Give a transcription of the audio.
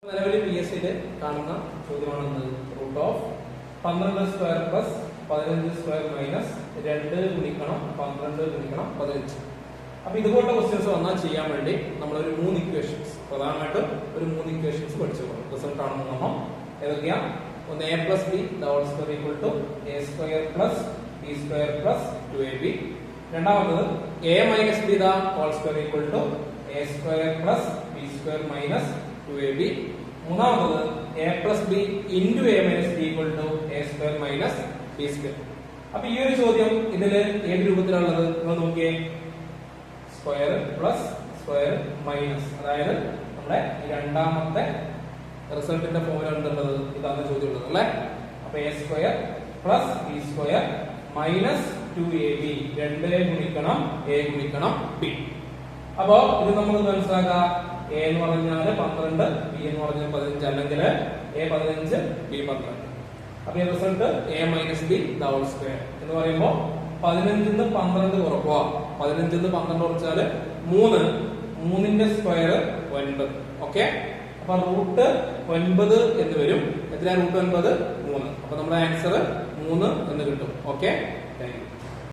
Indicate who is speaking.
Speaker 1: നിലവിൽ P S സിയിൽ കാണുന്ന ചോദ്യമാണ് root of 12 square plus 15 square minus 2 ഗുണിക്കണം 12 ഗുണിക്കണം 15. അപ്പൊ ഇതുപോലുള്ള ക്വസ്റ്റ്യൻസ് വന്നാൽ ചെയ്യാൻ വേണ്ടി നമ്മളൊരു 3 ഇക്വേഷൻസ് പ്രധാനമായിട്ടും ഒരു 3 ഇക്വേഷൻസ് പഠിച്ചു പോകണം. റിസൾട്ട് ആണെന്ന് നമ്മൾ ഏതൊക്കെയാ? ഒന്ന് A plus B whole square equal to A square plus B square plus 2ab. രണ്ടാമത്തത് A minus B whole square equal to A square plus B square minus 2ab. മൂന്നാമത്തത് A plus B into A minus B equal to A square minus B square. അപ്പൊ ഈ ഒരു ചോദ്യം ഇതില് ഏത് രൂപത്തിലുള്ളത് നിങ്ങൾ നോക്കിയേ. സ്ക്വയർ പ്ലസ് സ്ക്വയർ മൈനസ്, അതായത് നമ്മുടെ രണ്ടാമത്തെ റിസൾട്ടിന്റെ ഫോമുല ഉള്ളത് ഇതാണ് ചോദ്യം ഉള്ളത് അല്ലെ. അപ്പൊ A square plus B square minus 2ab 2 ഗുണിക്കണം എ ഗുണിക്കണം ബി. അപ്പോ ഇത് നമുക്ക് മനസ്സിലാക്കാം. എ എന്ന് പറഞ്ഞാല് 12, ബി എന്ന് പറഞ്ഞാൽ 15, അല്ലെങ്കിൽ എ 15 ബി 12. അപ്പൊ ഈ result A minus B whole square എന്ന് പറയുമ്പോ 15 12 കുറക്കുക. 15 12 കുറച്ചാല് 3, 3ന്റെ സ്ക്വയർ 9. ഓക്കെ, അപ്പൊ റൂട്ട് 9 എന്ന് വരും. എത്രയാ റൂട്ട് 9? 3. അപ്പൊ നമ്മുടെ ആൻസർ 3 എന്ന് കിട്ടും. Okay, thank you.